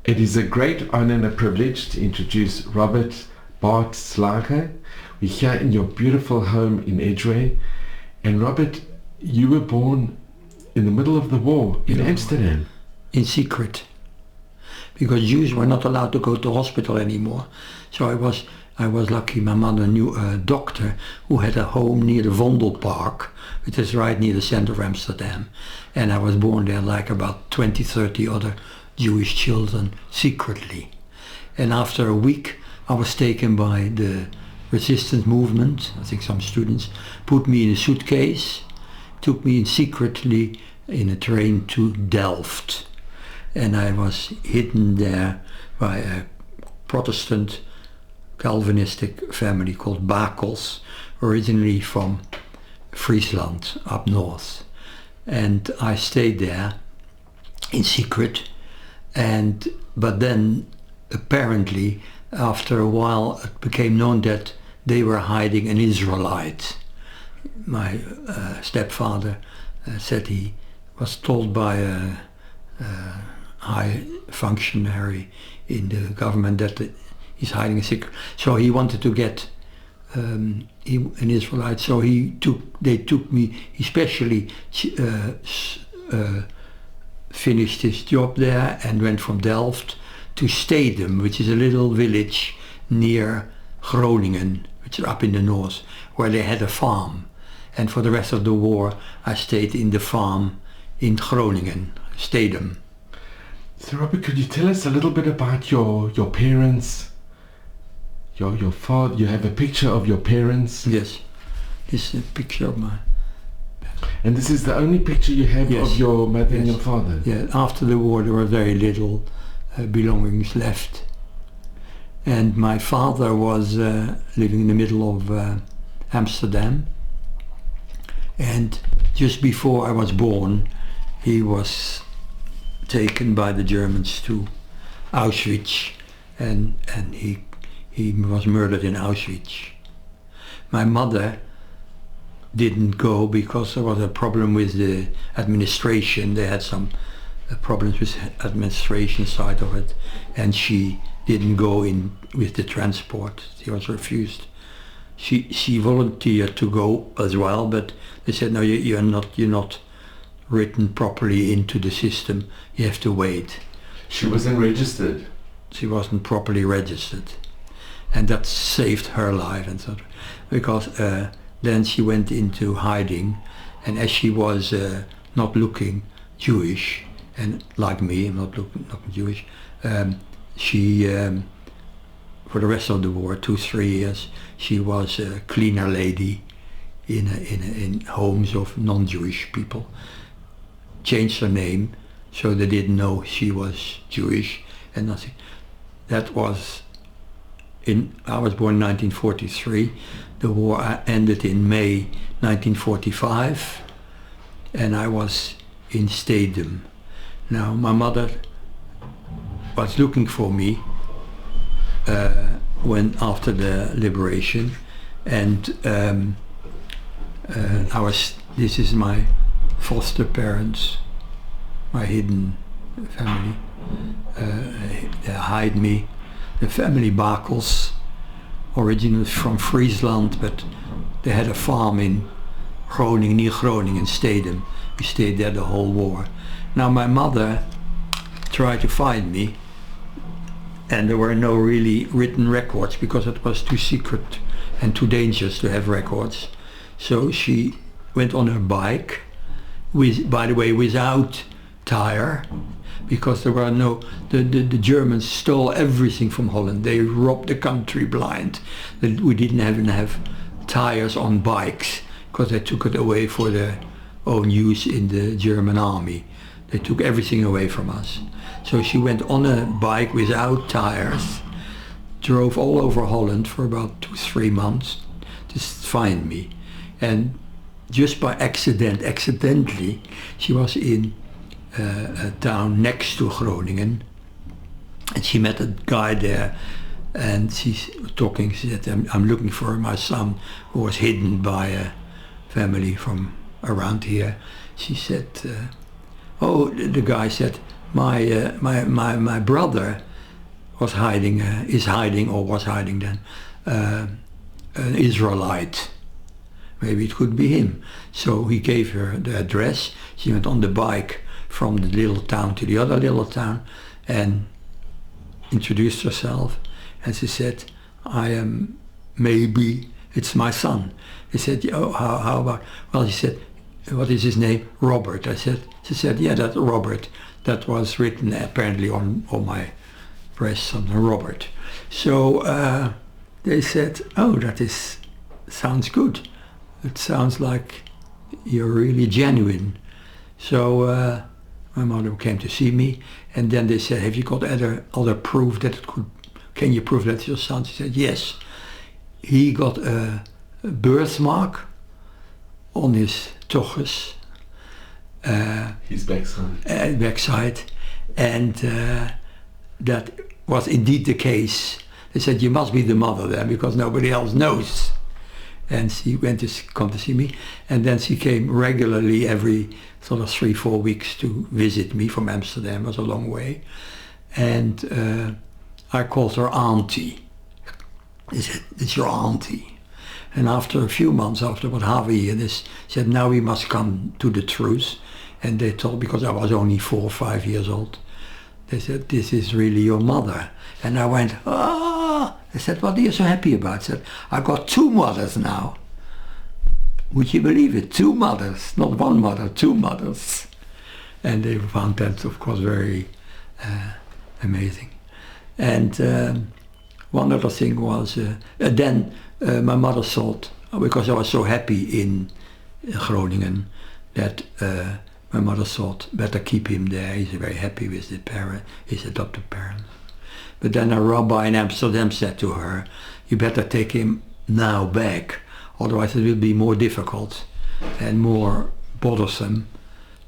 It is a great honor and a privilege to introduce Robert Bart Slager. We're here in your beautiful home in Edgware. And Robert, you were born in the middle of the war in Amsterdam. In secret. Because Jews were not allowed to go to hospital anymore. So I was lucky. My mother knew a doctor who had a home near the Vondelpark, which is right near the center of Amsterdam. And I was born there like about 20, 30 other Jewish children secretly. And after a week I was taken by the resistance movement. I think some students put me in a suitcase, took me in secretly in a train to Delft. And I was hidden there by a Protestant Calvinistic family called Bakels, originally from Friesland up north. And I stayed there in secret. But then apparently after a while it became known that they were hiding an Israelite. My stepfather said he was told by a high functionary in the government that he's hiding a secret. So he wanted to get an Israelite. So they took me. He specially finished his job there and went from Delft to Stedum, which is a little village near Groningen, which is up in the north, where they had a farm. And for the rest of the war, I stayed in the farm in Groningen, Stedum. So Robert, could you tell us a little bit about your parents, your father? You have a picture of your parents? Yes, this is a picture of my... And this is the only picture you have of your mother and your father? Yeah, after the war there were very little belongings left. And my father was living in the middle of Amsterdam. And just before I was born, he was taken by the Germans to Auschwitz, and he was murdered in Auschwitz. My mother didn't go because there was a problem with the administration. They had some problems with the administration side of it, and she didn't go in with the transport. She was refused. She volunteered to go as well, but they said, no, you're not written properly into the system. You have to wait. She wasn't registered. She wasn't properly registered, and that saved her life, and so because then she went into hiding, and as she was not looking Jewish, and like me, I'm not looking Jewish, she for the rest of the war, 2-3 years, she was a cleaner lady in homes of non-Jewish people. Changed her name so they didn't know she was Jewish and nothing. That was I was born in 1943. The war ended in May 1945, and I was in Stedum. Now my mother was looking for me when after the liberation, and this is my foster parents, my hidden family. They hide me. The family Bakels, originally from Friesland, but they had a farm in Groningen, near Groningen, Stedum. We stayed there the whole war. Now my mother tried to find me, and there were no really written records because it was too secret and too dangerous to have records. So she went on her bike, by the way, without tire, because there were the Germans stole everything from Holland. They robbed the country blind. We didn't even have tires on bikes because they took it away for their own use in the German army. They took everything away from us. So she went on a bike without tires, drove all over Holland for about 2-3 months to find me. And just by accidentally, she was in a town next to Groningen, and she met a guy there, and she's talking. She said, I'm looking for my son who was hidden by a family from around here. She said, the guy said, my brother was hiding, is hiding or was hiding then, an Israelite. Maybe it could be him. So he gave her the address. She went on the bike from the little town to the other little town and introduced herself. And she said, I am, maybe it's my son. He said, oh, how about, well, he said, what is his name? Robert. She said, yeah, that's Robert. That was written apparently on my breast, something, Robert. So they said, oh, sounds good. It sounds like you're really genuine. So my mother came to see me, and then they said, have you got other proof that it could, can you prove that's your son? She said, yes. He got a birthmark on his toches. His backside. And that was indeed the case. They said, you must be the mother then, because nobody else knows. And she went to come to see me, and then she came regularly every sort of 3-4 weeks to visit me from Amsterdam. It was a long way. And I called her auntie. They said, it's your auntie. And after a few months, after about half a year, they said, now we must come to the truth. And they told, because I was only 4 or 5 years old, they said, this is really your mother. And I went, ah! They said, what are you so happy about? I said, I got 2 mothers now. Would you believe it? 2 mothers, not 1 mother, 2 mothers. And they found that, of course, very amazing. And one other thing was, then my mother thought, because I was so happy in Groningen, that my mother thought, better keep him there. He's very happy with his adopted parents. But then a rabbi in Amsterdam said to her, you better take him now back, otherwise it will be more difficult and more bothersome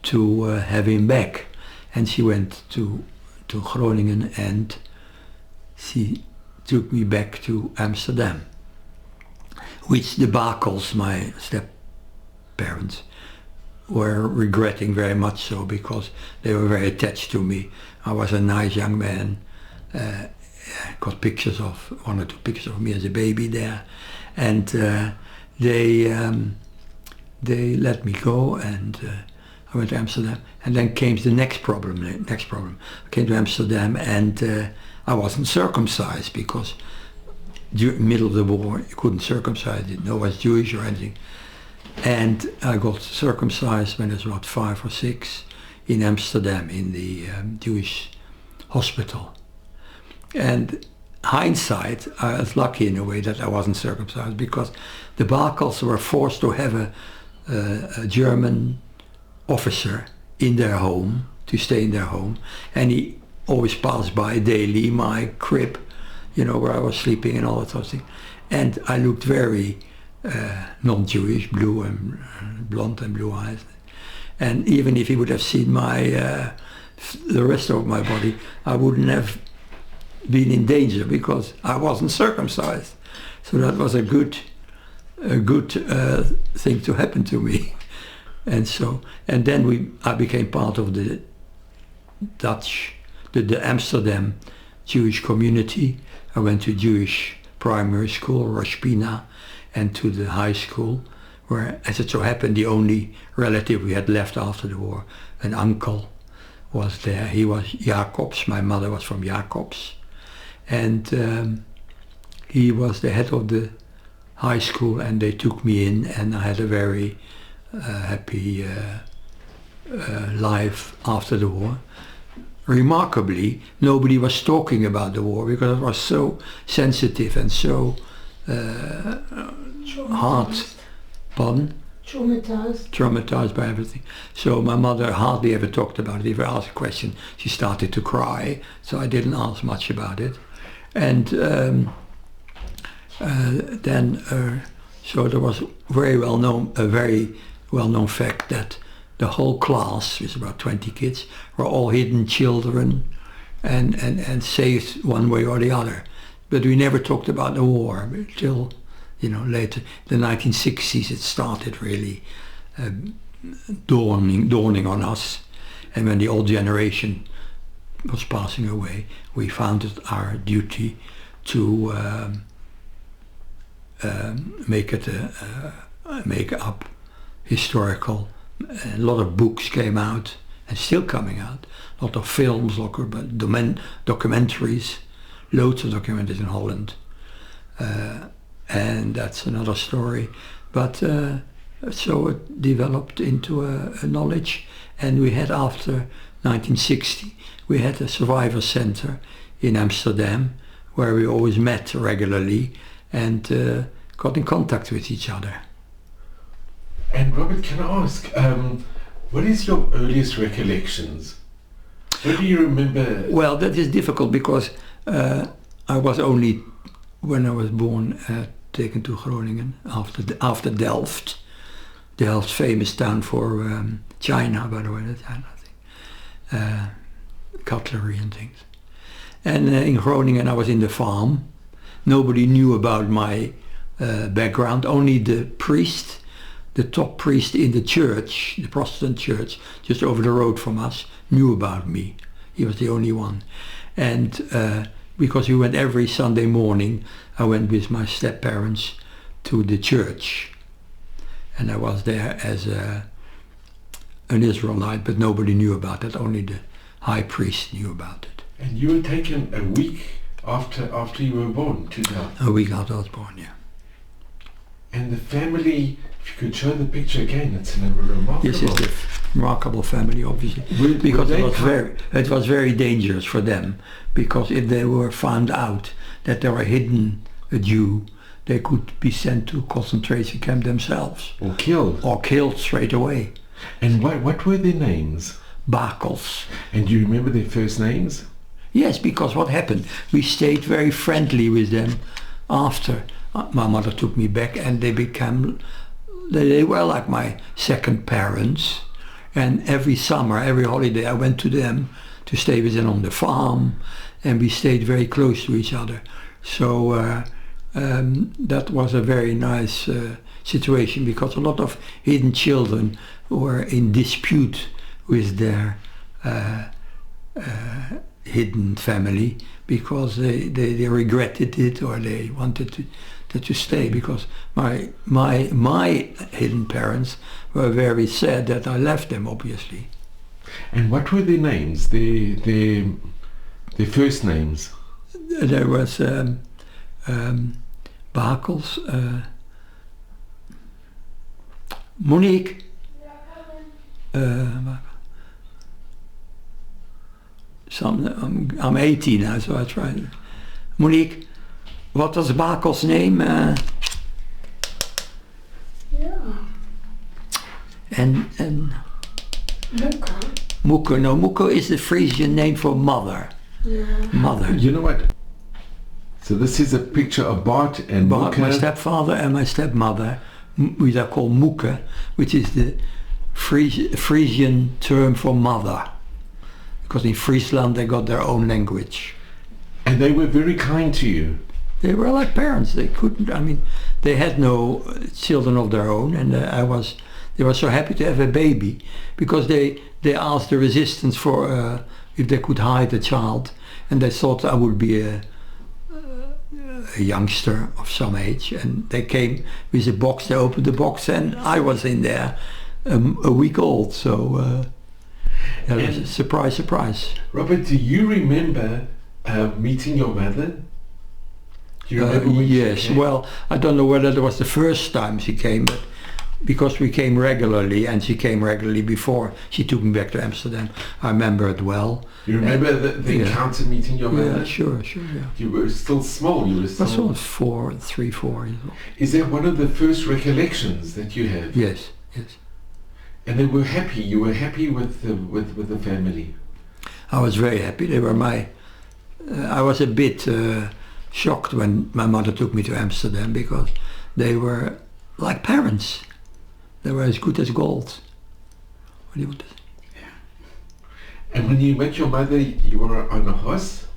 to have him back. And she went to Groningen, and she took me back to Amsterdam, which the Bakels, my step-parents, were regretting very much so, because they were very attached to me. I was a nice young man. Got pictures of, 1 or 2 pictures of me as a baby there, and they let me go, and I went to Amsterdam. And then came the next problem. I came to Amsterdam, and I wasn't circumcised, because during the middle of the war you couldn't circumcise, didn't know I was Jewish or anything. And I got circumcised when I was about 5 or 6 in Amsterdam in the Jewish hospital. And hindsight, I was lucky in a way that I wasn't circumcised, because the Bakels were forced to have a German officer in their home, to stay in their home, and he always passed by daily my crib, you know, where I was sleeping and all that sort of thing. And I looked very non-Jewish, blue and blonde and blue eyes. And even if he would have seen the rest of my body, I wouldn't have been in danger, because I wasn't circumcised. So that was a good thing to happen to me. And then I became part of the Amsterdam Jewish community. I went to Jewish primary school, Rosh Pina, and to the high school, where, as it so happened, the only relative we had left after the war, an uncle, was there. He was Jacobs. My mother was from Jacobs. And he was the head of the high school, and they took me in, and I had a very happy life after the war. Remarkably, nobody was talking about the war, because it was so sensitive and so hard. Pardon? Traumatized by everything. So my mother hardly ever talked about it. If I asked a question, she started to cry, so I didn't ask much about it. And so there was a very well-known fact that the whole class, with about 20 kids, were all hidden children and saved one way or the other. But we never talked about the war till, later, the 1960s. It started really dawning on us, and when the old generation was passing away, we found it our duty to make up historical. A lot of books came out and still coming out. A lot of films, documentaries, loads of documentaries in Holland. And that's another story. But so it developed into a knowledge. And we had, after 1960, we had a survivor center in Amsterdam where we always met regularly and got in contact with each other. And Robert, can I ask, what is your earliest recollections? What do you remember? Well, that is difficult because I was only, when I was born, taken to Groningen after Delft. Delft, famous town for China, by the way, the China thing, cutlery and things. And in Groningen I was in the farm. Nobody knew about my background, only the priest, the top priest in the church, the Protestant church, just over the road from us, knew about me. He was the only one. And because we went every Sunday morning, I went with my step-parents to the church. And I was there as an Israelite, but nobody knew about it, only the high priest knew about it. And you were taken a week after you were born to Delft? A week after I was born, yeah. And the family, if you could show the picture again, it's a remarkable... This is a remarkable family, obviously, because it was very dangerous for them, because if they were found out that they were hidden a Jew, they could be sent to a concentration camp themselves. Or killed. Or killed straight away. And what were their names? Bakels. And do you remember their first names? Yes, because what happened, we stayed very friendly with them after my mother took me back, and they were like my second parents. And every summer, every holiday, I went to them to stay with them on the farm, and we stayed very close to each other. So that was a very nice situation, because a lot of hidden children were in dispute with their hidden family, because they regretted it, or they wanted to stay, because my hidden parents were very sad that I left them, obviously. And what were their names, their first names? There was Bakels, Monique, I'm 80 now, so I tried. Monique, what was Bakels' name? Yeah. And Muka. Muko. No, Muko is the Frisian name for mother. Yeah. Mother. You know what? So this is a picture of Bart and Bart, Muka. my stepfather, and my stepmother, which I call Muke, which is the Frisian term for mother. Because in Friesland they got their own language. And they were very kind to you. They were like parents. They couldn't, they had no children of their own, and they were so happy to have a baby, because they asked the resistance for if they could hide a child, and they thought I would be a youngster of some age, and they came with a box. They opened the box, and I was in there, a week old. So that was a surprise, surprise. Robert, do you remember meeting your mother? Do you remember when yes. she came? Well, I don't know whether it was the first time she came, but because we came regularly, and she came regularly before she took me back to Amsterdam, I remember it well. You remember the encounter meeting your mother? Yeah, sure, yeah. You were still small. You were still... I was 4 years old. Is that one of the first recollections that you have? Yes. And they were happy. You were happy with the family. I was very happy. They were I was a bit shocked when my mother took me to Amsterdam, because they were like parents. They were as good as gold. What do you want to say? And when you met your mother, you were on a horse?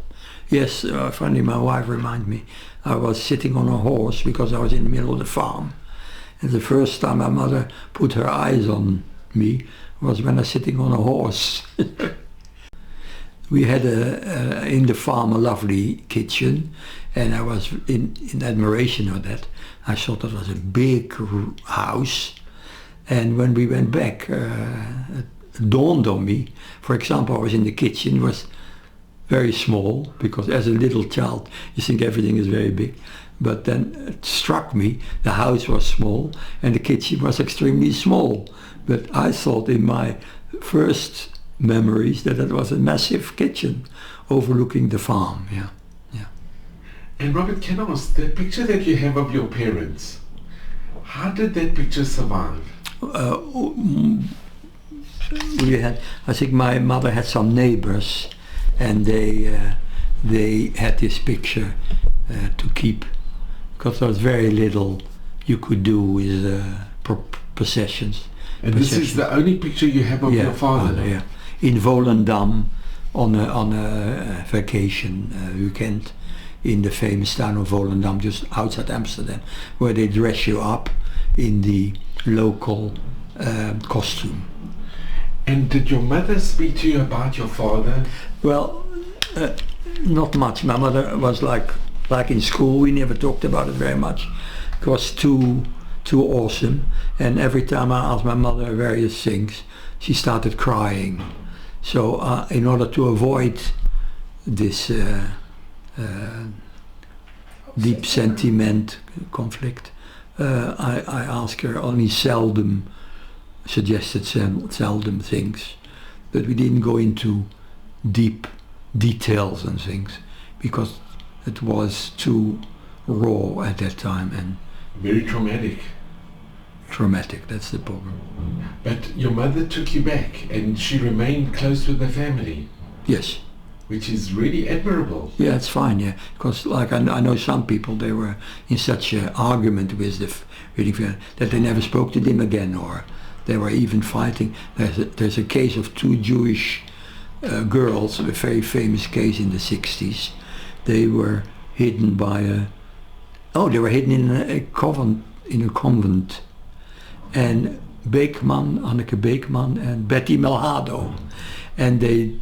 Yes, funny, my wife reminded me. I was sitting on a horse because I was in the middle of the farm. And the first time my mother put her eyes on me was when I was sitting on a horse. we had in the farm a lovely kitchen, and I was in admiration of that. I thought that was a big house, and when we went back, it dawned on me. For example, I was in the kitchen, it was very small, because as a little child you think everything is very big. But then it struck me, the house was small and the kitchen was extremely small. But I thought in my first memories that it was a massive kitchen overlooking the farm. Yeah. And Robert, can I ask, the picture that you have of your parents, how did that picture survive? We had, I think my mother had some neighbors, and they had this picture to keep, because there was very little you could do with possessions. And this is the only picture you have of your father? Yeah, in Volendam on a vacation weekend in the famous town of Volendam, just outside Amsterdam, where they dress you up in the local costume. And did your mother speak to you about your father? Well, not much. My mother was like in school, we never talked about it very much. It was too awesome, and every time I asked my mother various things, she started crying. So in order to avoid this deep sentiment conflict, I asked her only suggested seldom things, but we didn't go into deep details and things because it was too raw at that time and very traumatic. That's the problem. But your mother took you back and she remained close with the family. Yes. Which is really admirable. Yeah, it's fine, yeah. Because like I know some people, they were in such an argument with the family that they never spoke to them again, or they were even fighting. There's a case of two Jewish girls, a very famous case in the 60s. They were hidden they were hidden in a convent. And Anneke Beekman and Betty Melhado. And the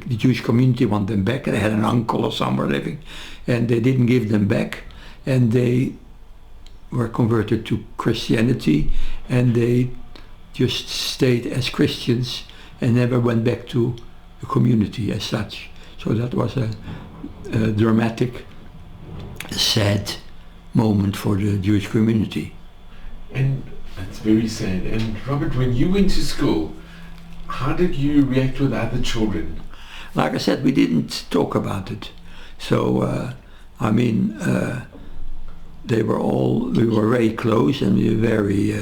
Jewish community wanted them back. They had an uncle or somewhere living, and they didn't give them back. And they were converted to Christianity, and they just stayed as Christians and never went back to the community as such. So that was a dramatic, sad moment for the Jewish community. And that's very sad. And Robert, when you went to school, how did you react with other children? Like I said, we didn't talk about it. So, we were very close and we were very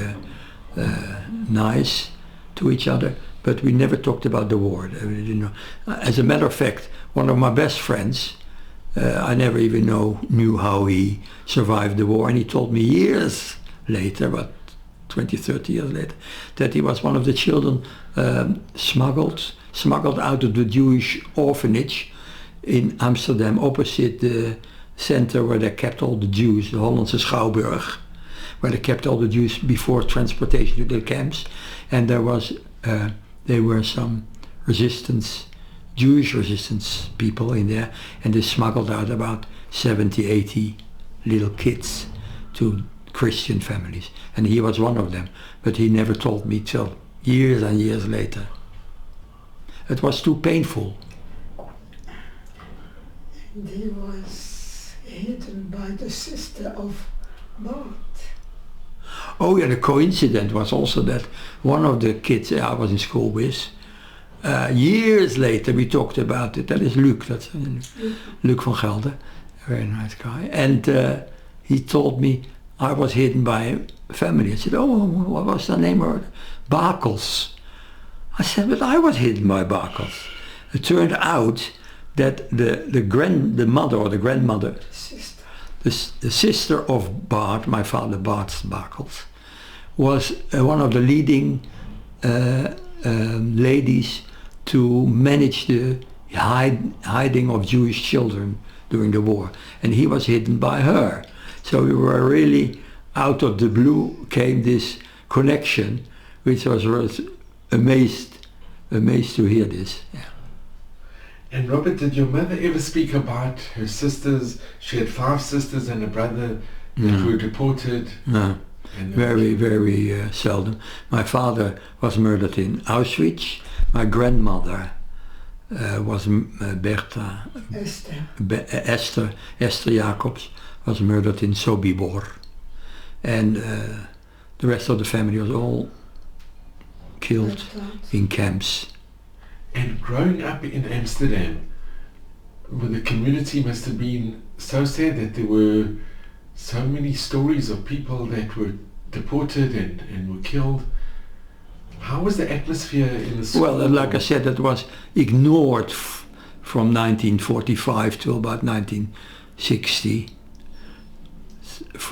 nice to each other, but we never talked about the war. We didn't know. As a matter of fact, one of my best friends, I never even knew how he survived the war, and he told me years later, about 20, 30 years later, that he was one of the children smuggled out of the Jewish orphanage in Amsterdam, opposite the center where they kept all the Jews, the Hollandse Schouwburg, where they kept all the Jews before transportation to the camps. And there were some Jewish resistance people in there, and they smuggled out about 70, 80 little kids to Christian families, and he was one of them, but he never told me till years and years later. It was too painful. And he was hidden by the sister of Bart. Oh yeah, the coincidence was also that one of the kids I was in school with, years later we talked about it. That is Luc, that's Luc van Gelder, a very nice guy, and he told me I was hidden by a family. I said, oh, what was the name of it? Bakels. I said, but I was hidden by Bakels. It turned out that the mother or the grandmother, the sister of Bart, my father Bart Bakels, was one of the leading ladies to manage the hiding of Jewish children during the war. And he was hidden by her. So we were really, out of the blue came this connection, which was amazed to hear this. Yeah. And Robert, did your mother ever speak about her sisters? She had 5 sisters and a brother that were deported. No, very, very seldom. My father was murdered in Auschwitz. My grandmother was Bertha Esther Jacobs was murdered in Sobibor, and the rest of the family was all killed in camps. And growing up in Amsterdam, well, the community must have been so sad that there were so many stories of people that were deported and were killed. How was the atmosphere in the school? Well, like I said, it was ignored from 1945 till about 1960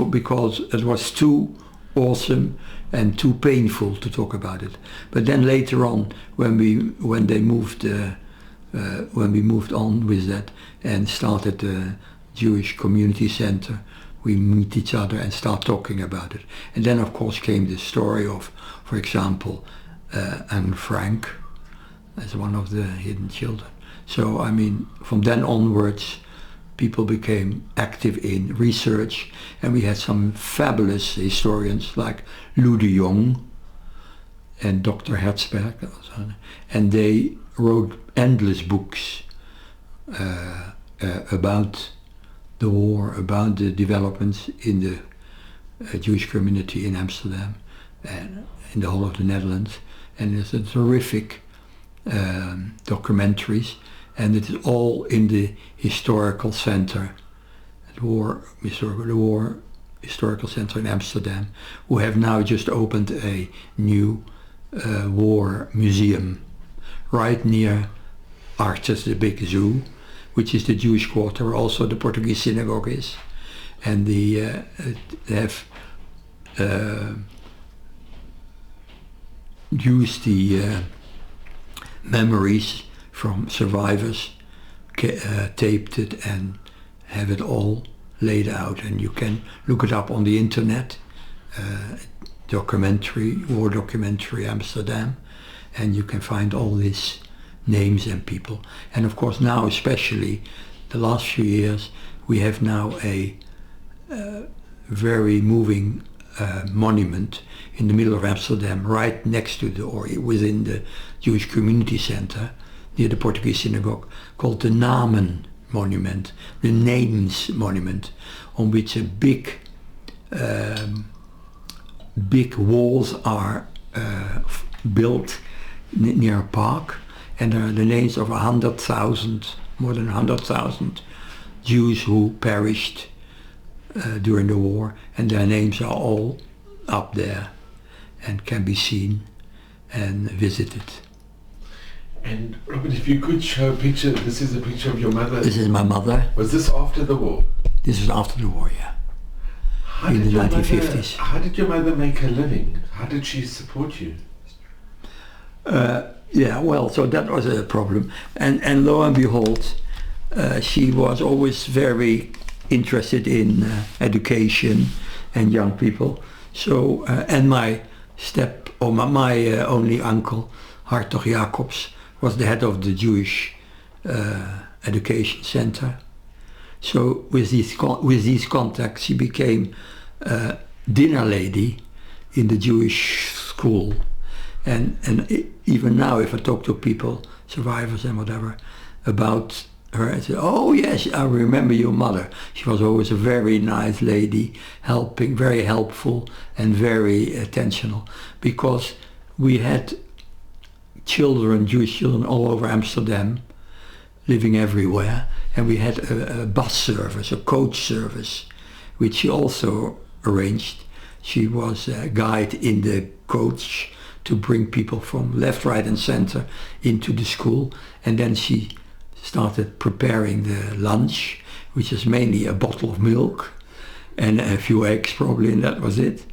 because it was too awesome and too painful to talk about it. But then later on, when we moved on with that and started the Jewish Community Center, we meet each other and start talking about it. And then of course came the story of, for example, Anne Frank as one of the hidden children. So I mean, from then onwards, people became active in research, and we had some fabulous historians like Lou de Jong and Dr. Herzberg, and they wrote endless books about the war, about the developments in the Jewish community in Amsterdam and in the whole of the Netherlands. And it's a terrific documentaries, and it is all in the historical center, the War Historical Center in Amsterdam, who have now just opened a new war museum right near Arches, the big zoo, which is the Jewish quarter, where also the Portuguese synagogue is. And they have used the memories from survivors, taped it and have it all laid out, and you can look it up on the internet, war documentary Amsterdam, and you can find all these names and people. And of course now, especially the last few years, we have now a very moving monument in the middle of Amsterdam, right next to or within the Jewish Community Center, near the Portuguese synagogue, called the Namen Monument, the Names Monument, on which a big walls are built near a park, and there are the names of 100,000, more than 100,000 Jews who perished during the war, and their names are all up there and can be seen and visited. And Robert, if you could show a picture, this is a picture of your mother. This is my mother. Was this after the war? This was after the war, yeah. In the 1950s. How did your mother make a living? How did she support you? Yeah, well, so that was a problem. And lo and behold, she was always very interested in education and young people. So, and my only uncle, Hartog Jacobs, was the head of the Jewish Education Center. So with these contacts, she became dinner lady in the Jewish school. And even now, if I talk to people, survivors and whatever, about her, I say, oh yes, I remember your mother. She was always a very nice lady, helping, very helpful and very attentional, because we had children, Jewish children all over Amsterdam, living everywhere, and we had a bus service, a coach service, which she also arranged. She was a guide in the coach to bring people from left, right and center into the school, and then she started preparing the lunch, which is mainly a bottle of milk and a few eggs probably, and that was it,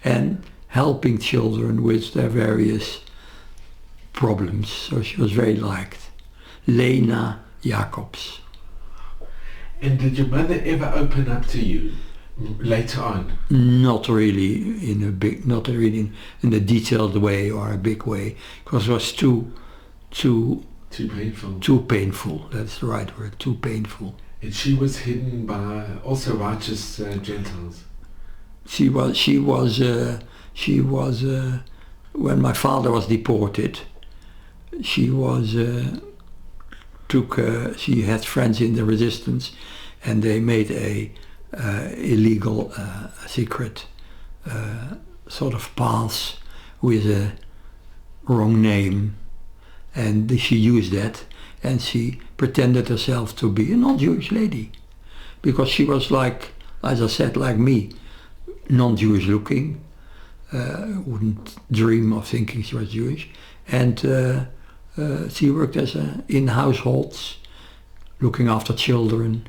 and helping children with their various problems. So she was very liked. Lena Jacobs. And did your mother ever open up to you later on? Not really in a detailed way or a big way, because it was too Too painful. Too painful, that's the right word, too painful. And she was hidden by also righteous Gentiles. She was when my father was deported, she had friends in the resistance, and they made a illegal secret sort of pass with a wrong name, and she used that, and she pretended herself to be a non-Jewish lady, because she was like, as I said, like me, non-Jewish looking, wouldn't dream of thinking she was Jewish, and she worked in households, looking after children.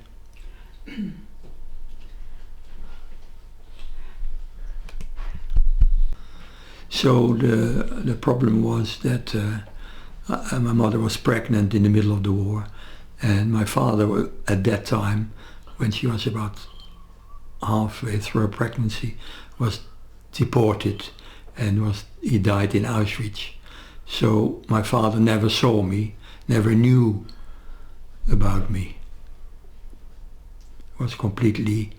So the problem was that my mother was pregnant in the middle of the war, and my father at that time, when she was about halfway through her pregnancy, was deported, and he died in Auschwitz. So my father never saw me, never knew about me. It was completely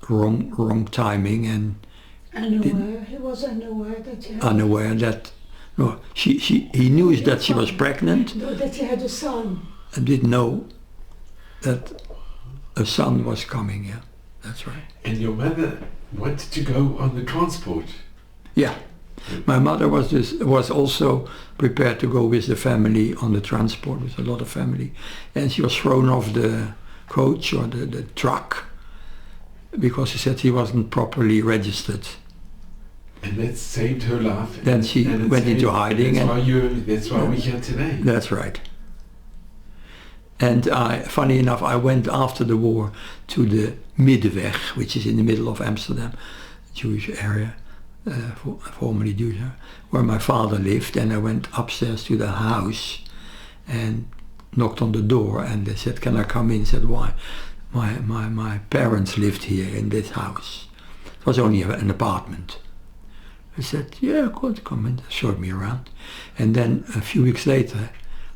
wrong timing, and unaware. He was unaware that he had unaware that no, he knew that she was pregnant, that he had a son, and didn't know that a son was coming. Yeah, that's right. And your mother wanted to go on the transport. Yeah, my mother was also prepared to go with the family on the transport, with a lot of family, and she was thrown off the coach or the truck because she said he wasn't properly registered. And that saved her life. Then she went into hiding. That's why we're here today. That's right. And funny enough, I went after the war to the Middenweg, which is in the middle of Amsterdam, Jewish area, formerly Jewish, where my father lived, and I went upstairs to the house and knocked on the door, and they said, "Can I come in?" I said, "Why?" My parents lived here in this house. It was only an apartment. I said, "Yeah, good, come in." They showed me around. And then a few weeks later,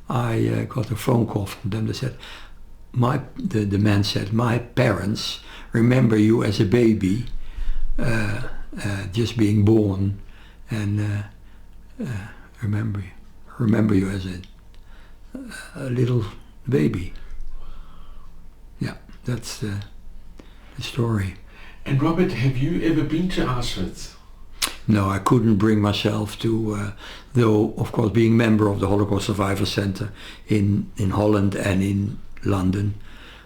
I got a phone call from them. They said, the man said, "My parents remember you as a baby, just being born, and remember you as a little baby." Yeah, that's the story. And Robert, have you ever been to Auschwitz? No, I couldn't bring myself to, though of course being member of the Holocaust Survivor Center in Holland and in London,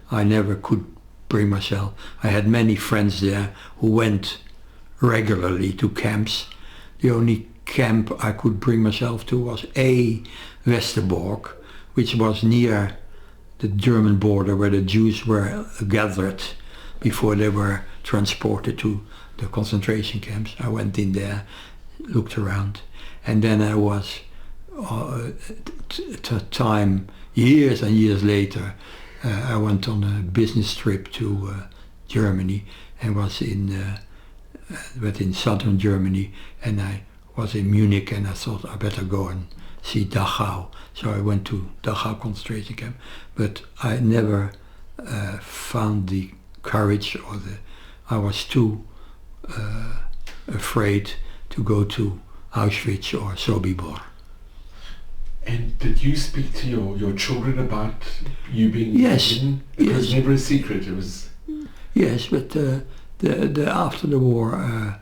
I never could bring myself. I had many friends there who went regularly to camps. The only camp I could bring myself to was Westerbork, which was near the German border, where the Jews were gathered before they were transported to the concentration camps. I went in there, looked around, and then I was, years and years later, I went on a business trip to Germany, and was in southern Germany, and I was in Munich, and I thought I better go and see Dachau. So I went to Dachau concentration camp, but I never found the courage, or I was too afraid to go to Auschwitz or Sobibor. And did you speak to your children about you being hidden? It was never a secret. It was. Yes, but the after the war,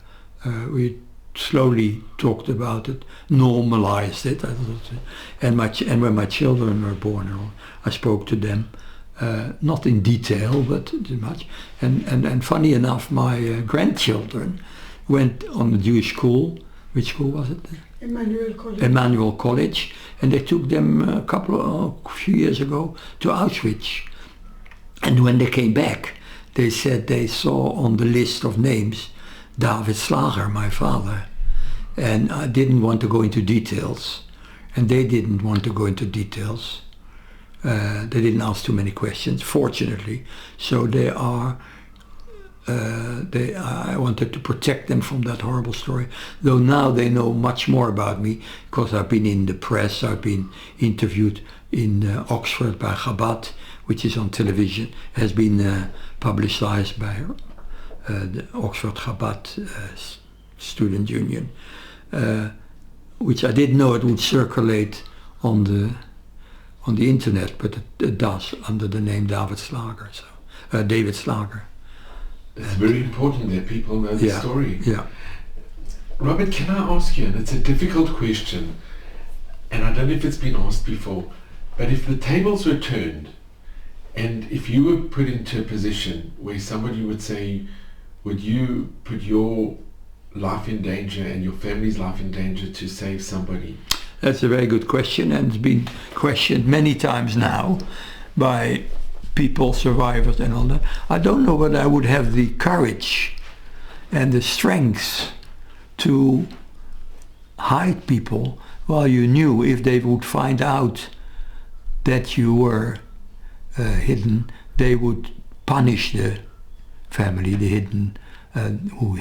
we slowly talked about it, normalized it. I thought, and when my children were born, I spoke to them. Not in detail, but too much. And funny enough, my grandchildren went on the Jewish school. Which school was it? Emmanuel College. And they took them a few years ago to Auschwitz. And when they came back, they said they saw on the list of names David Slager, my father. And I didn't want to go into details. And they didn't want to go into details. They didn't ask too many questions, fortunately. So they are I wanted to protect them from that horrible story. Though now they know much more about me because I've been in the press. I've been interviewed in Oxford by Chabad, which is on television. Has been publicized by the Oxford Chabad Student Union, which I didn't know it would circulate on the internet, but it does under the name David Slager. David Slager. It's very important that people know the story. Yeah. Robert, can I ask you, and it's a difficult question, and I don't know if it's been asked before, but if the tables were turned, and if you were put into a position where somebody would say, would you put your life in danger and your family's life in danger to save somebody? That's a very good question, and it's been questioned many times now by people, survivors and all that. I don't know whether I would have the courage and the strength to hide people while you knew if they would find out that you were hidden, they would punish the family, the hidden, who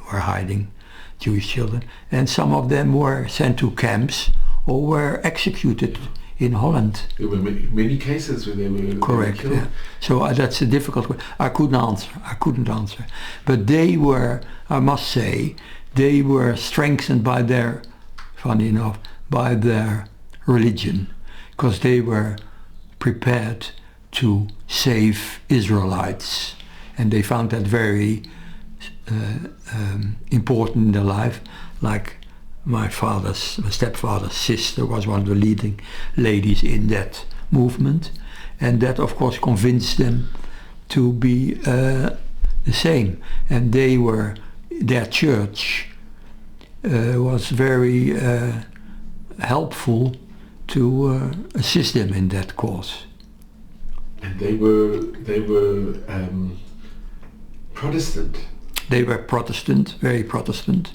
were hiding Jewish children. And some of them were sent to camps or were executed in Holland. There were many cases where they were correct. They were killed. Yeah. So that's a difficult question. I couldn't answer. But they were, I must say, they were strengthened by their, funny enough, by their religion, because they were prepared to save Israelites, and they found that very important in their life. Like my stepfather's sister was one of the leading ladies in that movement, and that of course convinced them to be the same. And their church was very helpful to assist them in that cause. And they were Protestant. They were Protestant, very Protestant.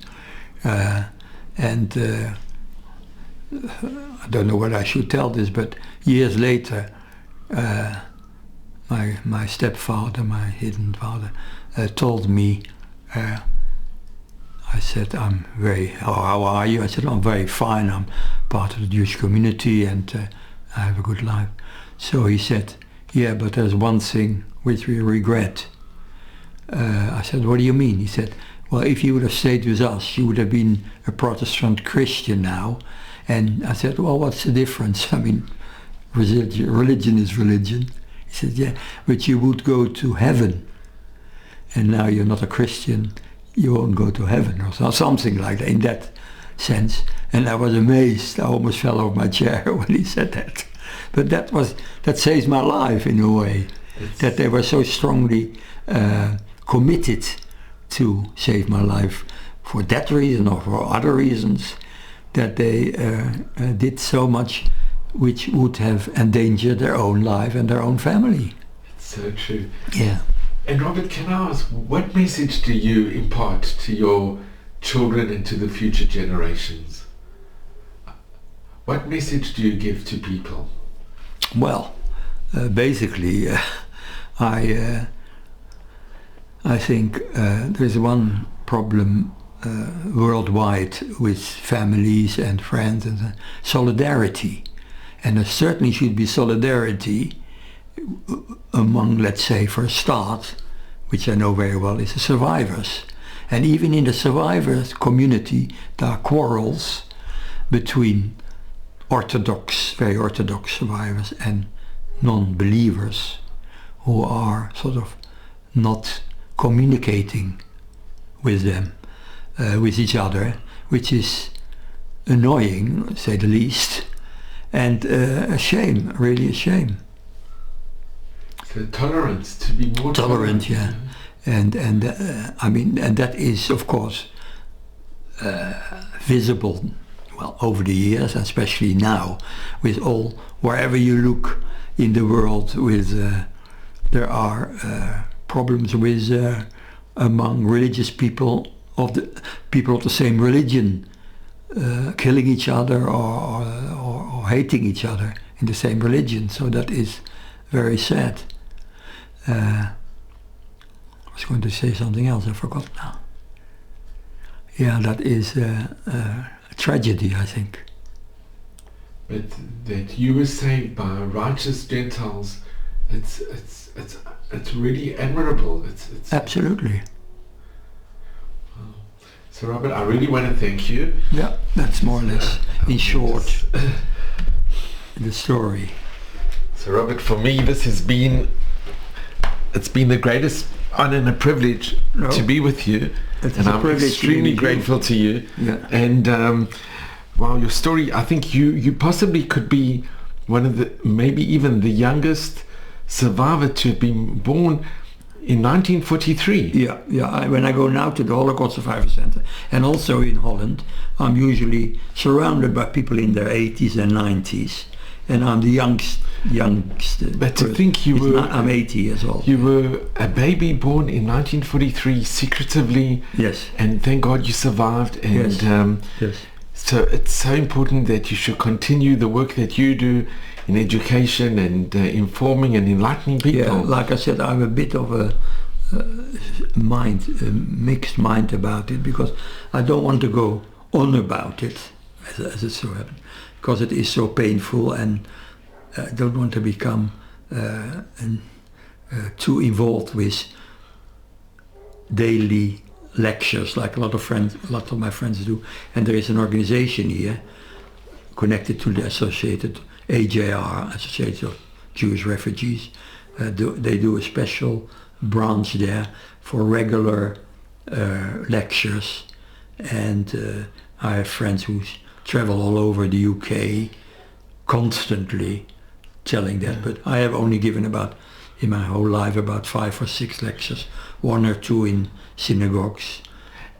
And I don't know whether I should tell this, but years later, my stepfather, my hidden father, told me, I said, how are you? I said, I'm very fine, I'm part of the Jewish community and I have a good life. So he said, yeah, but there's one thing which we regret. I said, what do you mean? He said, well, if you would have stayed with us, you would have been a Protestant Christian now. And I said, well, what's the difference? I mean, religion is religion. He said, yeah, but you would go to heaven. And now you're not a Christian, you won't go to heaven, or something like that, in that sense. And I was amazed. I almost fell off my chair when he said that. But that saves my life in a way, that they were so strongly committed to save my life for that reason or for other reasons, that they did so much which would have endangered their own life and their own family. It's so true. Yeah. And Robert, can I ask, what message do you impart to your children and to the future generations? What message do you give to people? Well, basically, I think there's one problem worldwide with families and friends, and solidarity. And there certainly should be solidarity among, let's say, for a start, which I know very well, is the survivors. And even in the survivors community, there are quarrels between very orthodox survivors and non-believers who are sort of not communicating with them, with each other, which is annoying, to say the least, and a shame, really a shame. So tolerance, to be more tolerant. Yeah, and I mean, and that is of course visible, well, over the years, especially now, with all, wherever you look in the world, with there are problems with among religious people of the same religion, killing each other or hating each other in the same religion. So that is very sad. was going to say something else, I forgot now. Yeah, that is a tragedy, I think. But that you were saved by righteous Gentiles, it's really admirable. It's Absolutely. So Robert, I really want to thank you. Yeah, that's more or less, in short, the story. So Robert, for me, it's been the greatest honor and a privilege to be with you. And I'm extremely grateful to you. Yeah. And well, your story, I think you possibly could be one of the, maybe even the youngest survivor to have been born in 1943. Yeah. When I go now to the Holocaust Survivor Center, and also in Holland, I'm usually surrounded by people in their 80s and 90s, and I'm the youngest. But to think I'm 80 years old. You were a baby born in 1943 secretively. Yes. And thank God you survived. And yes. So it's so important that you should continue the work that you do in education and informing and enlightening people. Yeah, like I said, I have a bit of a mixed mind about it, because I don't want to go on about it, as it so happened, because it is so painful, and I don't want to become too involved with daily lectures like a lot of my friends do. And there is an organization here connected to the Associated AJR, Association of Jewish Refugees. They do a special branch there for regular lectures, and I have friends who travel all over the UK constantly telling that. But I have only given in my whole life about 5 or 6 lectures, 1 or 2 in synagogues,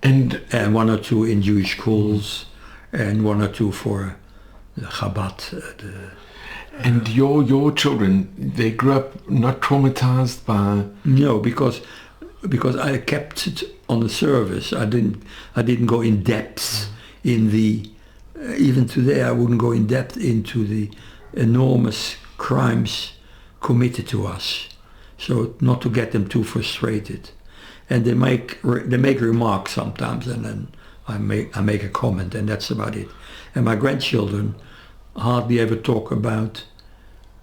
and 1 or 2 in Jewish schools, and 1 or 2 for the Chabad. And your children, they grew up not traumatized by... No, because I kept it on the surface. I didn't go in depth in the... even today I wouldn't go in depth into the enormous crimes committed to us, so not to get them too frustrated. And they make remarks sometimes, and then I make a comment, and that's about it. And my grandchildren hardly ever talk about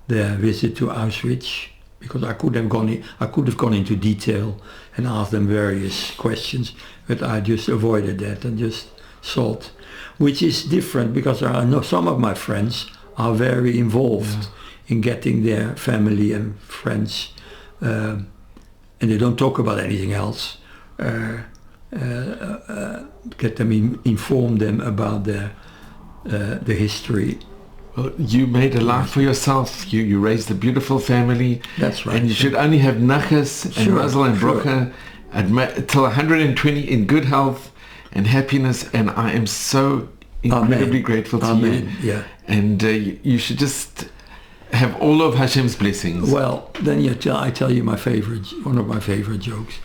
their visit to Auschwitz, because I could have gone into detail and asked them various questions, but I just avoided that and just thought, which is different, because I know some of my friends are very involved in getting their family and friends, and they don't talk about anything else, get them inform them about the history. Well, you made a life for yourself. You raised a beautiful family. That's right. And you should only have Nachas and Mazel and Brucha till 120 in good health and happiness. And I am so incredibly grateful to you. Yeah. And you should just have all of Hashem's blessings. Well, then I tell you one of my favorite jokes.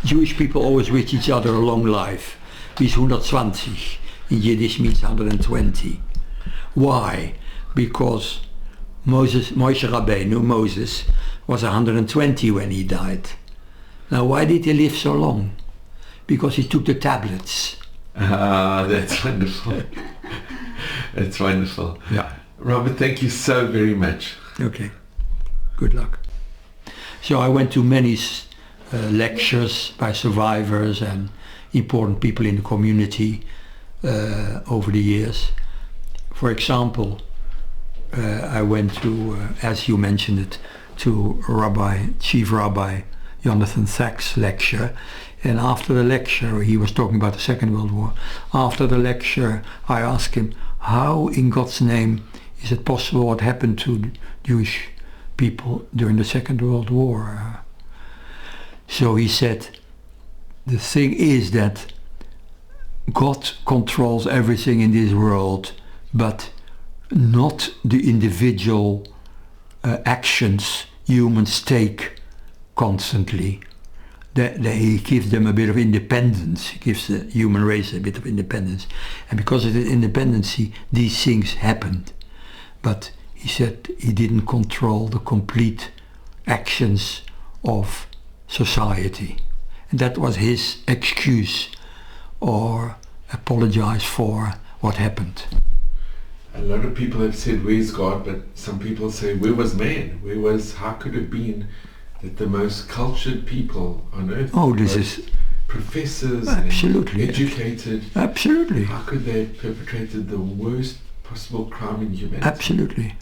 Jewish people always wish each other a long life. Bis 120 in Yiddish means 120. Why? Because Moshe Rabbeinu, Moses, was 120 when he died. Now, why did he live so long? Because he took the tablets. Ah, that's wonderful. That's wonderful. Yeah. Robert, thank you so very much. Okay. Good luck. So I went to many lectures by survivors and important people in the community over the years. For example, I went to, as you mentioned it, to Chief Rabbi Jonathan Sachs' lecture, and after the lecture, he was talking about the Second World War. After the lecture, I asked him, how in God's name is it possible what happened to Jewish people during the Second World War? So he said, the thing is that God controls everything in this world, but not the individual actions humans take constantly. He gives them a bit of independence. He gives the human race a bit of independence. And because of the independence, these things happened. But he said he didn't control the complete actions of society. And that was his excuse or apologize for what happened. A lot of people have said, where's God? But some people say, where was man? How could it have been that the most cultured people on earth, professors absolutely and educated, absolutely, how could they have perpetrated the worst possible crime in humanity? Absolutely.